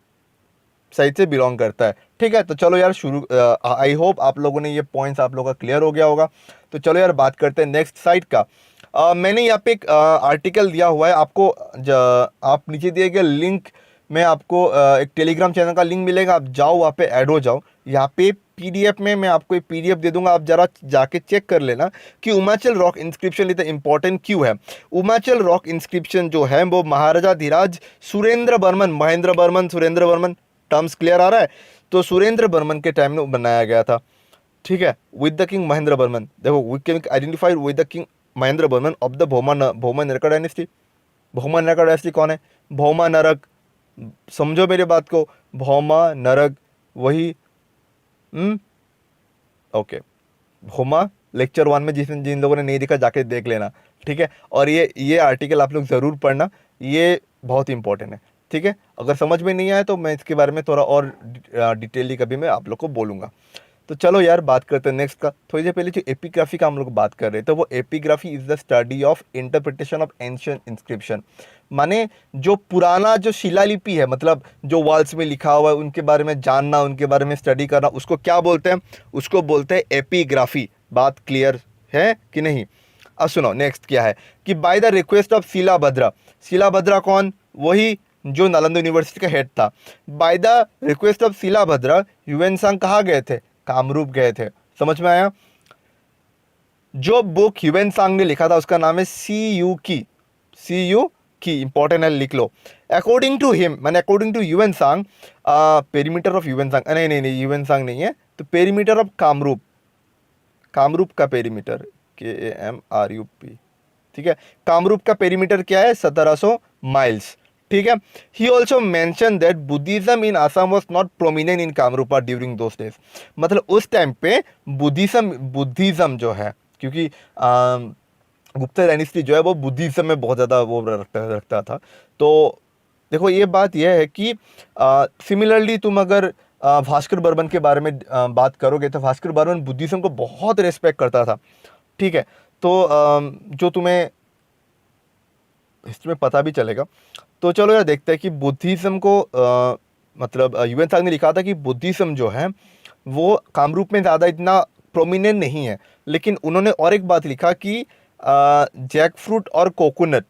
साइड से बिलोंग करता है। ठीक है, तो चलो यार शुरू, आई होप आप लोगों ने ये पॉइंट्स आप लोगों का क्लियर हो गया होगा। तो चलो यार बात करते हैं नेक्स्ट साइड का। मैंने यहाँ पे एक आर्टिकल दिया हुआ है आपको, आप नीचे दिए गए लिंक में आपको एक टेलीग्राम चैनल का लिंक मिलेगा, आप जाओ वहाँ पे ऐड हो जाओ। यहाँ पे पीडीएफ में मैं आपको एक पीडीएफ दे दूंगा, आप जरा जाके चेक कर लेना कि उमाचल रॉक इंस्क्रिप्शन इतना इंपॉर्टेंट क्यों है। उमाचल रॉक इंस्क्रिप्शन जो है वो महाराजा धीराज सुरेंद्र बर्मन, महेंद्र बर्मन, सुरेंद्र बर्मन, टर्म्स क्लियर आ रहा है। तो सुरेंद्र बर्मन के टाइम में बनाया गया था। ठीक है, with the king Mahendra Barman. देखो, we can identify with the king Mahendra Barman of the Bhauma Naraka dynasty. Bhauma Naraka dynasty कौन है? भौमा नरक, समझो मेरे बात को, भौमा नरक वही ओके। भौमा लेक्चर 1 में जिन लोगों ने नहीं देखा जाके देख लेना। ठीक है, और ये आर्टिकल आप लोग ज़रूर पढ़ना, ये बहुत इंपॉर्टेंट है। ठीक है, अगर समझ में नहीं आया तो मैं इसके बारे में थोड़ा और डिटेली कभी मैं आप लोग को बोलूँगा। तो चलो यार बात करते हैं नेक्स्ट का। थोड़ी देर पहले जो एपिग्राफी का हम लोग बात कर रहे थे, तो वो epigraphy is the study of interpretation of ancient inscription. माने जो पुराना जो शिलालिपि है, मतलब जो वॉल्स में लिखा हुआ है, उनके बारे में जानना, उनके बारे में स्टडी करना, उसको क्या बोलते हैं? उसको बोलते हैं एपिग्राफी। बात क्लियर है कि नहीं? अब सुनो नेक्स्ट क्या है कि बाय द रिक्वेस्ट ऑफ शिलाभद्रा। शिलाभद्रा कौन? वही जो नालंदा यूनिवर्सिटी का हेड था। बाय द रिक्वेस्ट ऑफ शिलाभद्रा ह्यूएनसांग कहाँ गए थे? कामरूप गए थे। समझ में आया? जो बुक ह्यूएनसांग ने लिखा था उसका नाम है CU की, इंपॉर्टेंट है, लिख लो। अकॉर्डिंग टू हिम, मैंने अकॉर्डिंग टू ह्यूएनसांग, पेरीमीटर ऑफ ह्यूएनसांग, नहीं ह्यूएनसांग नहीं है, तो पेरीमीटर ऑफ कामरूप, कामरूप का पेरीमीटर KAMRUP। ठीक है, कामरूप का पेरीमीटर क्या है? 1700 माइल्स। ठीक है, he also mention that Buddhism in Assam was not prominent in Kamrupa during those days. मतलब उस टाइम पे बुद्धिज्म जो है, क्योंकि गुप्ता डायनेस्टी जो है वो बुद्धिज्म में बहुत ज़्यादा वो रखता था। तो देखो ये बात यह है कि सिमिलरली तुम अगर भास्कर बर्मन के बारे में बात करोगे तो भास्कर बर्मन बुद्धिज्म को बहुत रिस्पेक्ट करता था। ठीक है, तो जो तुम्हें हिस्ट्री में पता भी चलेगा। तो चलो यार देखते हैं कि बुद्धिज्म को मतलब ह्यूएनसांग ने लिखा था कि बुद्धिज्म जो है वो कामरूप में ज़्यादा इतना प्रोमिनेंट नहीं है, लेकिन उन्होंने और एक बात लिखा कि जैक फ्रूट और कोकोनट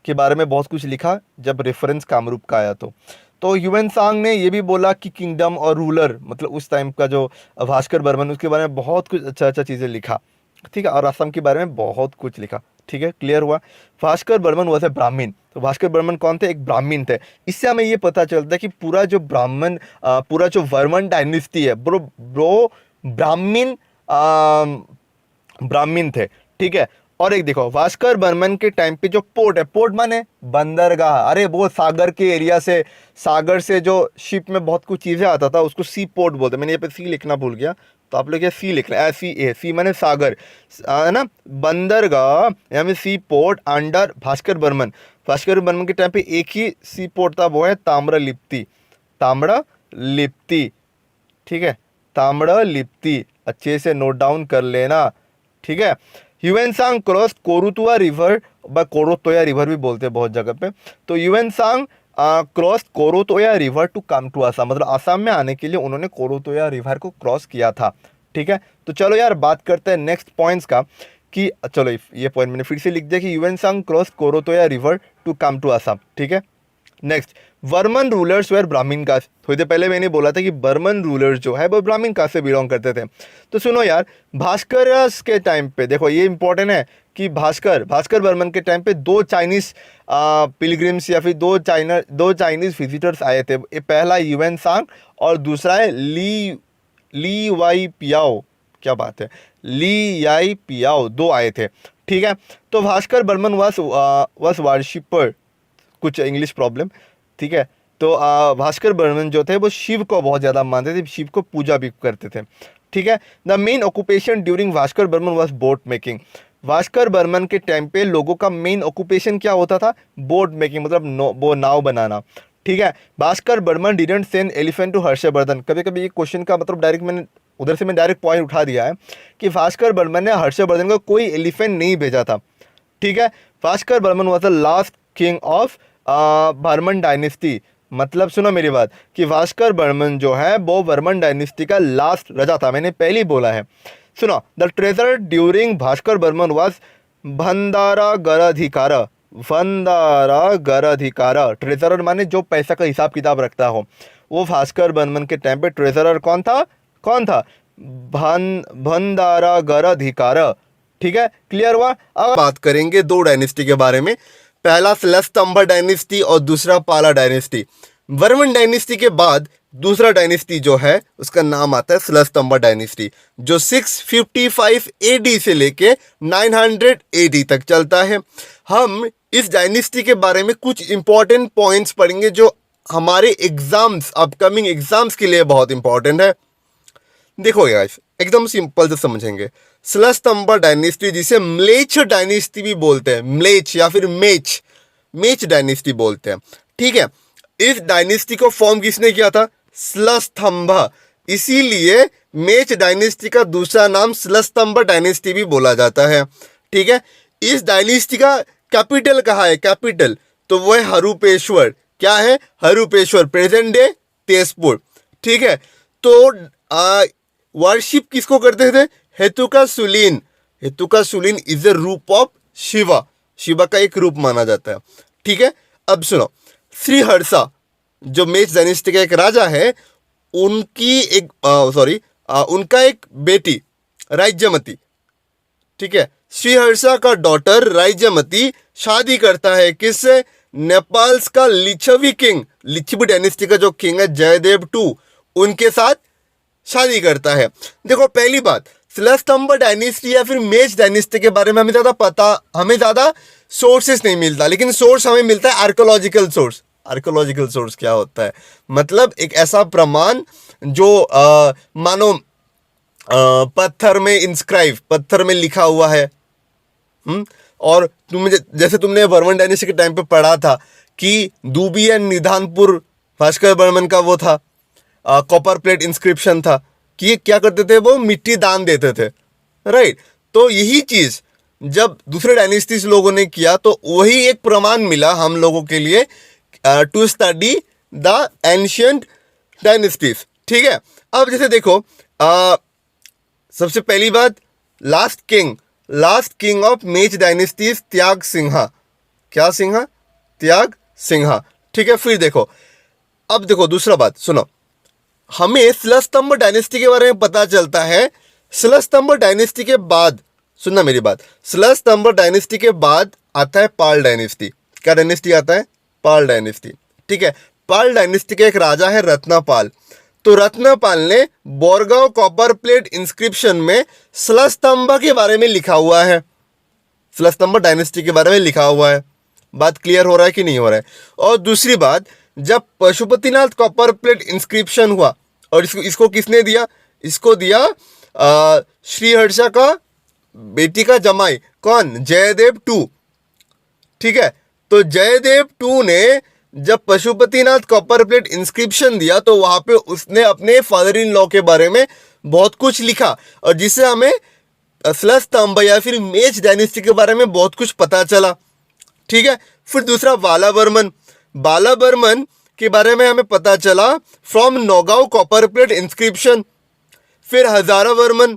के बारे में बहुत कुछ लिखा जब रेफरेंस कामरूप का आया। तो ह्यूएनसांग ने ये भी बोला कि किंगडम और रूलर, मतलब उस टाइम का जो भास्कर बर्मन, उसके बारे में बहुत कुछ अच्छा चीज़ें लिखा। ठीक है, और असम के बारे में बहुत कुछ लिखा। ठीक है, क्लियर हुआ? Bhaskar Burman was a Brahmin. तो भास्कर बर्मन कौन थे? एक ब्राह्मीण थे। इससे हमें ये पता चलता है कि पूरा जो पूरा जो वर्मन डायनेस्टी है ब्रो ब्राह्मीण थे। ठीक है, और एक देखो भास्कर बर्मन के टाइम पे जो पोर्ट है, पोर्ट माने बंदरगाह, अरे वो सागर के एरिया से, सागर से जो शिप में बहुत कुछ चीज़ें आता था उसको सी पोर्ट बोलते हैं। मैंने यहाँ पे सी लिखना भूल गया, तो आप लोग ये सी लिख रहे हैं, सी माने सागर, है ना, बंदरगाह, यहाँ में सी पोर्ट अंडर भास्कर बर्मन। भास्कर बर्मन के टाइम पे एक ही सी पोर्ट था, वो है ताम्रलिप्ति। ठीक है, ताम्रलिप्ति, अच्छे से नोट डाउन कर लेना। ठीक है, Hiuen Tsang cross Karatoya river, Karatoya river भी बोलते हैं बहुत जगह पे। तो Hiuen Tsang cross Karatoya river to come to Assam, मतलब आसाम में आने के लिए उन्होंने कोरोतोया रिवर को क्रॉस किया था। ठीक है, तो चलो यार बात करते हैं नेक्स्ट पॉइंट्स का कि चलो ये पॉइंट मैंने फिर से लिख दिया कि Hiuen Tsang cross Karatoya river to come to Assam. ठीक है, next, Varman rulers were Brahmin caste. थोड़ी देर पहले मैंने बोला था कि बर्मन रूलर्स जो है वो ब्राह्मीण कास्ट से बिलोंग करते थे। तो सुनो यार, भास्कर के टाइम पे देखो ये इंपॉर्टेंट है कि भास्कर बर्मन के टाइम पे 2 चाइनीज पिलग्रिम्स या फिर 2 चाइनीज विजिटर्स आए थे। ये पहला ह्यूएनसांग और दूसरा है ली वाई पियाओ। क्या बात है, ली याई पियाओ, 2 आए थे। ठीक है, तो भास्कर बर्मन वाज वर्शिपर, कुछ इंग्लिश प्रॉब्लम। ठीक है, तो भास्कर बर्मन जो थे वो शिव को बहुत ज़्यादा मानते थे, शिव को पूजा भी करते थे। ठीक है, the main occupation during Bhaskar Varman was boat making. Bhaskar Varman के टाइम पे लोगों का मेन ऑक्यूपेशन क्या होता था? बोट मेकिंग, मतलब वो नाव बनाना। ठीक है, Bhaskar Varman didn't send elephant to Harshavardhana. कभी कभी ये क्वेश्चन का मतलब डायरेक्ट मैंने उधर से मैं डायरेक्ट पॉइंट उठा दिया है कि भास्कर बर्मन ने हर्षवर्धन को कोई एलिफेंट नहीं भेजा था। ठीक है, Bhaskar Burman was the last king of Varman dynasty. मतलब सुनो मेरी बात कि भास्कर बर्मन जो है वो बर्मन डायनेस्टी का लास्ट राजा था, मैंने पहले ही बोला है। सुनो, the treasure during Bhaskar Burman was Bhandagaradhikara. Bhandagaradhikara, treasurer माने जो पैसा का हिसाब किताब रखता हो। वो भास्कर बर्मन के टाइम पे ट्रेजरर कौन था? कौन था? भंडारा गराधिकार। ठीक है, क्लियर हुआ? अब बात करेंगे दो डायनेस्टी के बारे में, पहला स्लस्तंभ डायनेस्टी और दूसरा पाला डायनेस्टी। वर्मन डायनेस्टी के बाद दूसरा डायनेस्टी जो है उसका नाम आता है स्लस्तंभ डायनेस्टी, जो 655 एडी से लेके 900 एडी तक चलता है। हम इस डायनेस्टी के बारे में कुछ इंपॉर्टेंट पॉइंट्स पढ़ेंगे जो हमारे एग्जाम्स, अपकमिंग एग्जाम्स के लिए बहुत इंपॉर्टेंट है। देखो गाइस, एकदम सिंपल से समझेंगे। स्लस्तंभ डायनेस्टी जिसे म्लेच्छ डायनेस्टी भी बोलते हैं, म्लेच्छ या फिर मेच डायनेस्टी बोलते हैं। ठीक है, इस डायनेस्टी को फॉर्म किसने किया था? स्लस्तंभ। इसीलिए मेच डायनेस्टी का दूसरा नाम स्लस्तंभ डायनेस्टी भी बोला जाता है। ठीक है, इस डायनेस्टी का कैपिटल कहाँ है? कैपिटल तो वो है हरूपेश्वर। क्या है? हरूपेश्वर, प्रेजेंट डे तेजपुर। ठीक है, तो वर्शिप किसको करते थे? हेतुकासुलिन। हेतुकासुलिन इज ए रूप ऑफ शिवा, शिवा का एक रूप माना जाता है। ठीक है, अब सुनो, श्रीहर्षा जो मेच डायनेस्टी का एक राजा है, उनकी एक उनका एक बेटी राज्यमती। ठीक है, श्रीहर्षा का डॉटर राज्यमती शादी करता है किससे? नेपाल्स का लिच्छवी किंग, लिच्छवी डायनेस्टी का जो किंग है जयदेव II, उनके साथ शादी करता है। देखो, पहली बात, स्लस्तंभ डायनेस्टी या फिर मेच डायनेस्टी के बारे में हमें ज़्यादा सोर्सेस नहीं मिलता, लेकिन सोर्स हमें मिलता है आर्कोलॉजिकल सोर्स। आर्कोलॉजिकल सोर्स क्या होता है? मतलब एक ऐसा प्रमाण जो मानो पत्थर में इंस्क्राइब, पत्थर में लिखा हुआ है। और जैसे तुमने वर्मन डायनेस्टी के टाइम पे पढ़ा था कि दूबी एंड निधानपुर भास्कर बर्मन का वो था, कॉपर प्लेट इंस्क्रिप्शन था कि ये क्या करते थे? वो मिट्टी दान देते थे, राइट। तो यही चीज जब दूसरे डायनेस्टीज लोगों ने किया तो वही एक प्रमाण मिला हम लोगों के लिए to study the ancient dynasties. ठीक है, अब जैसे देखो, सबसे पहली बात, last king of Mlechchha dynasty Tyag Singha. क्या सिंहा? त्याग सिंहा। ठीक है, फिर देखो, अब देखो दूसरा बात सुनो, हमें स्लस्तंभ डायनेस्टी के बारे में पता चलता है। स्लस्तंभ डायनेस्टी के बाद, सुनना मेरी बात, स्लस्तंभ डायनेस्टी के बाद आता है पाल डायनेस्टी। क्या डायनेस्टी आता है? पाल डायनेस्टी। ठीक है, पाल डायनेस्टी के एक राजा है रत्नपाल। तो रत्नपाल ने बोरगांव कॉपर प्लेट इंस्क्रिप्शन में स्लस्तंभ के बारे में लिखा हुआ है, स्लस्तंभ डायनेस्टी के बारे में लिखा हुआ है। बात क्लियर हो रहा है कि नहीं हो रहा है? और दूसरी बात, जब पशुपतिनाथ कॉपर प्लेट इंस्क्रिप्शन हुआ, और इसको किसने दिया? इसको दिया श्रीहर्षा का बेटी का जमाई, कौन? जयदेव II। ठीक है, तो जयदेव II ने जब पशुपतिनाथ कॉपर प्लेट इंस्क्रिप्शन दिया तो वहां पे उसने अपने फादर इन लॉ के बारे में बहुत कुछ लिखा, और जिससे हमें स्लस्तंभ या फिर मेच डायनेस्टी के बारे में बहुत कुछ पता चला। ठीक है, फिर दूसरा बाला बर्मन के बारे में हमें पता चला from Nowgong copper plate inscription. फिर हजारा वर्मन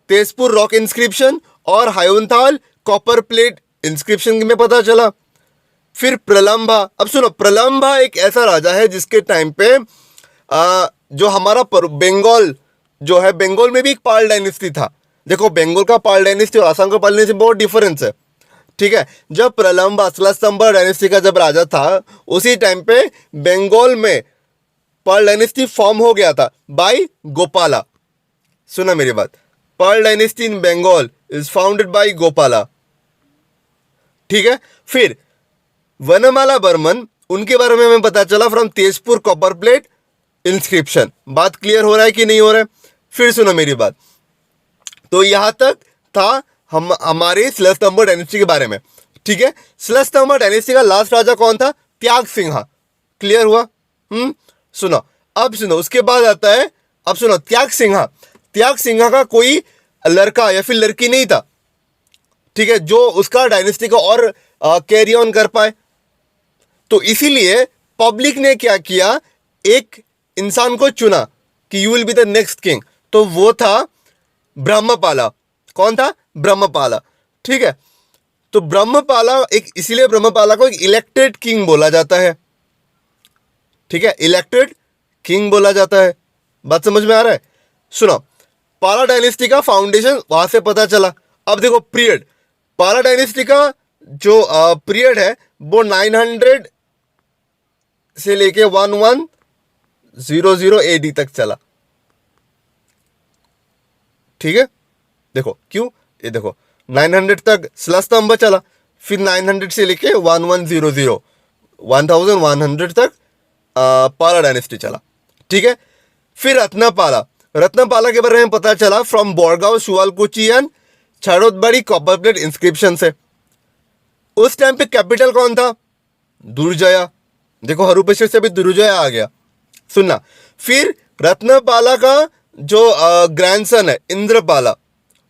तेजपुर रॉक इंस्क्रिप्शन और हायोनथाल कॉपर प्लेट इंस्क्रिप्शन में पता चला। फिर प्रलंबा। अब सुनो, प्रलंबा एक ऐसा राजा है जिसके टाइम पे जो हमारा बंगाल जो है, बंगाल में भी एक पाल डायनेस्टी था। देखो, बंगाल का पाल डायनेस्टी और आसाम का पाल डायनेस्टी बहुत डिफरेंस है। ठीक है, जब प्रलंबा स्लस्तंभ डायनेस्टी का जब राजा था, उसी टाइम पे बंगाल में पाल डायनेस्टी फॉर्म हो गया था बाय गोपाला। सुना मेरी बात, Pala dynasty in Bengal is founded by Gopala. ठीक है, फिर वनमाला बर्मन, उनके बारे में हमें पता चला from Tezpur copper plate inscription. बात क्लियर हो रहा है कि नहीं हो रहा है? फिर सुनो मेरी बात, तो यहां तक था हम हमारे स्लस्तंभ डायनेस्टी के बारे में। ठीक है, स्लस्तंभ डायनेस्टी का लास्ट राजा कौन था? त्याग सिंह। क्लियर हुआ? सुनो, अब सुनो, उसके बाद आता है, अब सुनो, त्याग सिंह का कोई लड़का या फिर लड़की नहीं था, ठीक है, जो उसका डायनेस्टी को और कैरी ऑन कर पाए। तो इसीलिए पब्लिक ने क्या किया, एक इंसान को चुना कि you will be the next king. तो वो था ब्रह्मपाला। कौन था? ब्रह्मपाला। ठीक है, तो ब्रह्मपाला एक, इसीलिए ब्रह्मपाला को एक इलेक्टेड किंग बोला जाता है। ठीक है, इलेक्टेड किंग बोला जाता है। बात समझ में आ रहा है? सुनो, पाला डायनेस्टी का फाउंडेशन वहां से पता चला। अब देखो पीरियड, पाला डायनेस्टी का जो पीरियड है वो 900 से लेके 1100 AD तक चला। ठीक है, देखो क्यों, ये देखो 900 तक स्लस्तंभ चला, फिर 900 से लेके 1100 तक पाला डायनेस्टी चला। ठीक है, फिर रत्नपाला के बारे में पता चला फ्रॉम बोरगांव, शुवालकुची एंड छड़ोदबड़ी कॉपर प्लेट इंस्क्रिप्शन से। उस टाइम पे कैपिटल कौन था? दुर्जया। देखो हरुपेश्वर से भी दुर्जया आ गया। सुनना, फिर रत्नपाला का जो ग्रैंडसन है इंद्रपाला,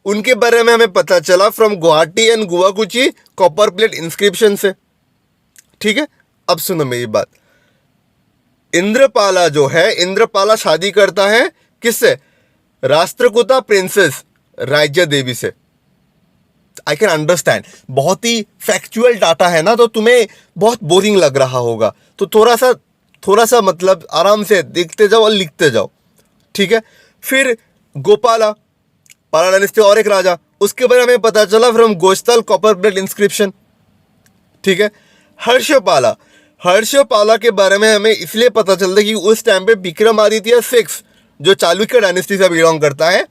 उनके बारे में हमें पता चला from Guwahati and Guwakuchi copper plate inscription से। ठीक है, अब सुनो मेरी बात। इंद्रपाला जो है, इंद्रपाला शादी करता है किससे? राष्ट्रकूटा प्रिंसेस राज्य देवी से। आई कैन अंडरस्टैंड, बहुत ही फैक्चुअल डाटा है ना, तो तुम्हें बहुत बोरिंग लग रहा होगा, तो थोड़ा सा मतलब आराम से देखते जाओ और लिखते जाओ। ठीक है, फिर गोपाला, पाला डायनेस्टी और एक राजा, उसके बारे में पता चला फ्रॉम गोस्ताल कॉपर प्लेट इंस्क्रिप्शन। ठीक है, हर्षपाला के बारे में हमें इसलिए पता चलता है कि उस टाइम पे विक्रमादित्य 6, जो चालुक्य डायनेस्टी से बिलोंग करता है,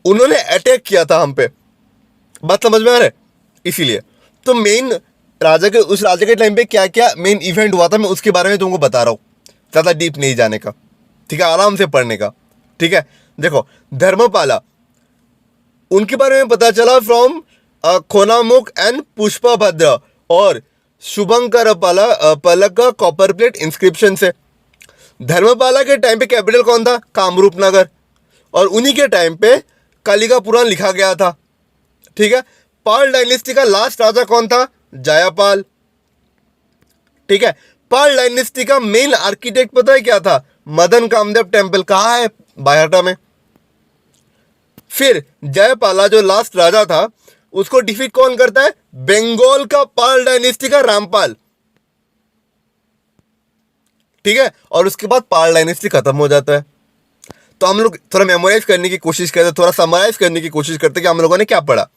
उन्होंने अटैक किया था हम पे। बात समझ में आ रहा है? इसीलिए तो मेन उस राजा के टाइम पे क्या क्या मेन इवेंट हुआ था, मैं उसके बारे में तुमको बता रहा हूँ, ज़्यादा डीप नहीं जाने का। ठीक है, आराम से पढ़ने का। ठीक है, देखो धर्मपाला, उनके बारे में पता चला फ्रॉम खोनामुख एंड पुष्पभद्र और शुभंकर पलक का कॉपर प्लेट इंस्क्रिप्शन से। धर्मपाला के टाइम पे कैपिटल कौन था? कामरूप नगर, और उन्हीं के टाइम पे कालिका पुराण लिखा गया था। ठीक है, पाल डायनेस्टी का लास्ट राजा कौन था? जयपाल। ठीक है, पाल डायनेस्टी का मेन आर्किटेक्ट पता है क्या था? मदन कामदेव टेम्पल। कहाँ है? बायहटा में। फिर जयपाला जो लास्ट राजा था, उसको डिफीट कौन करता है? बंगाल का पाल डायनेस्टी का रामपाल। ठीक है, और उसके बाद पाल डायनेस्टी खत्म हो जाता है। तो हम लोग थोड़ा मेमोराइज करने की कोशिश करते, थोड़ा समराइज करने की कोशिश करते कि हम लोगों ने क्या पढ़ा।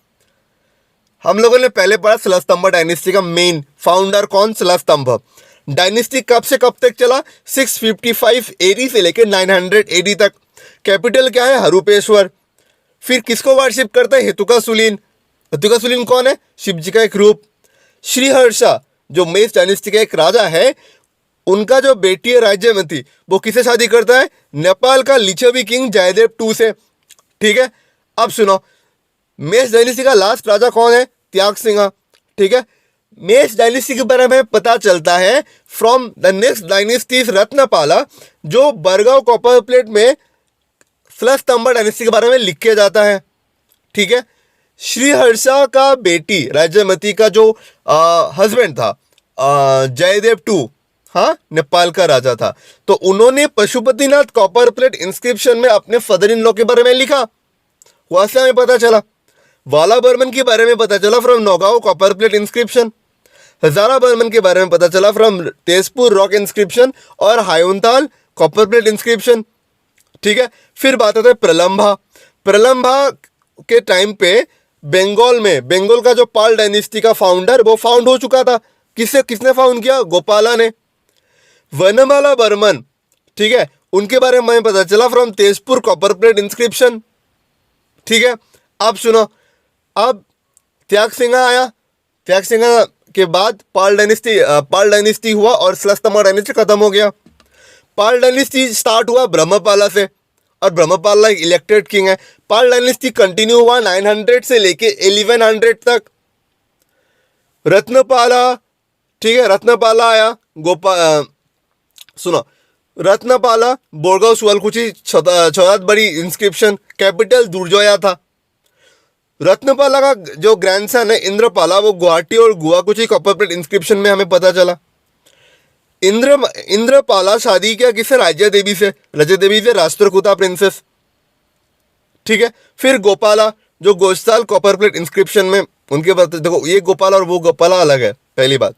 हम लोगों ने पहले पढ़ा स्लस्तंभ डायनेस्टी का मेन फाउंडर कौन? स्लस्तंभ। डायनेस्टी कब से कब तक चला? 655 AD से लेकर 900 AD तक। कैपिटल क्या है? हरुपेश्वर। फिर किसको वर्शिप करता है? हेतुकासुलिन। हेतुकासुलिन कौन है? शिव जी का एक रूप। श्रीहर्षा जो मेष डायनेस्टी का एक राजा है, उनका जो बेटी है राज्यमती, वो किसे शादी करता है? नेपाल का लिच्छवी किंग जयदेव 2 से। ठीक है, अब सुनो, मेष डायनेस्टी का लास्ट राजा कौन है? त्याग सिंह। ठीक है, मेष डायनेस्टी के बारे में पता चलता है फ्रॉम द नेक्स्ट डायनेस्टीज रत्नपाला, जो बरगांव कॉपर प्लेट में स्लस्तंभ डायनेस्टी के बारे में लिख के जाता है। ठीक है, श्रीहर्षा का बेटी राज्यमती का जो हस्बैंड था जयदेव 2, हाँ, नेपाल का राजा था, तो उन्होंने पशुपतिनाथ कॉपर प्लेट इंस्क्रिप्शन में अपने फादर इन लॉ के बारे में लिखा। वहां से हमें पता चला। वाला बर्मन के बारे में पता चला from Nowgong copper plate inscription. Hajara Barman के बारे में पता चला फ्रॉम तेजपुर रॉक इंस्क्रिप्शन और हायोनताल कॉपर प्लेट इंस्क्रिप्शन। ठीक है, फिर बात आता है प्रलंभा के टाइम पे बंगाल का जो पाल डायनेस्टी का फाउंडर, वो फाउंड हो चुका था। किसने फाउंड किया? गोपाला ने। वनमाला बर्मन, ठीक है, उनके बारे में पता चला from Tezpur copper plate inscription. ठीक है, अब सुनो, अब त्याग सिंह आया। त्याग सिंह के बाद पाल डायनेस्टी हुआ और स्लस्तंभ डायनेस्टी खत्म हो गया। पाल डायनेस्टी स्टार्ट हुआ ब्रह्मपाला से और ब्रह्मपाला एक इलेक्टेड किंग है। पाल डायनेस्टी कंटिन्यू हुआ 900 से लेके 1100 तक। रत्नपाला, ठीक है, रत्नपाला आया, सुनो, रत्नपाला बोरगांव सुअलकुची सर्वात बड़ी इंस्क्रिप्शन, कैपिटल दुर्जोया था। रत्नपाला का जो ग्रैंडसन है इंद्रपाला, वो गुवाहाटी और गुवाकुची कॉपर प्लेट इंस्क्रिप्शन में हमें पता चला। इंद्रपाला शादी किया किससे? राज्य देवी से, रजय देवी से, राष्ट्रकूटा प्रिंसेस, ठीक है। फिर गोपाला, जो गोस्ताल कॉपर प्लेट इंस्क्रिप्शन में उनके बात, देखो ये गोपाला और वो गोपाला अलग है, पहली बात,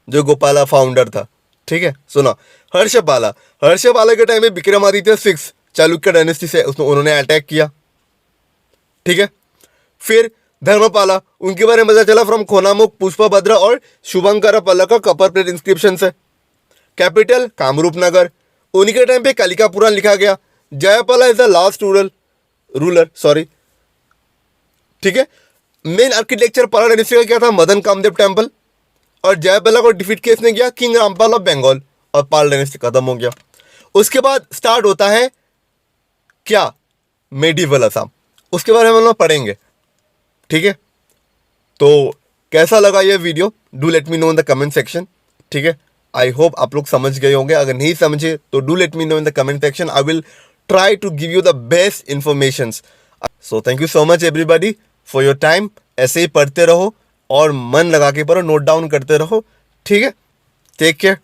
जो गोपाला फाउंडर था, ठीक है। सुनो, हर्षपाला, हर्षपाला के टाइम में विक्रमादित्य 6 चालुक्य डायनेस्टी से उन्होंने अटैक किया, ठीक है। फिर धर्मपाला, उनके बारे में पता चला फ्रॉम खोनामुख, पुष्पभद्र और शुभंकर पल्ला का कॉपर प्लेट इंस्क्रिप्शन से। कैपिटल कामरूप नगर, उन्हीं के टाइम पे कालिका पुराण लिखा गया। जयपाला इज द लास्ट रूलर, ठीक है। मेन आर्किटेक्चर पाला डायनेस्टी का क्या था? मदन कामदेव टेम्पल। और जयपाला को डिफीट किसने किया? किंग रामपाल ऑफ बंगाल, और पाल डायनेस्टी खत्म हो गया। उसके बाद स्टार्ट होता है क्या? मेडिवल असम, उसके बारे में हम लोग पढ़ेंगे, ठीक है। तो कैसा लगा ये video? Do let me know in the comment section, ठीक है। आई होप आप लोग समझ गए होंगे। अगर नहीं समझे तो do let me know in the comment section, I will try to give you the best information. So thank you so much everybody for your time. ऐसे ही पढ़ते रहो और मन लगा के पढ़ो, नोट डाउन करते रहो, ठीक है। Take care.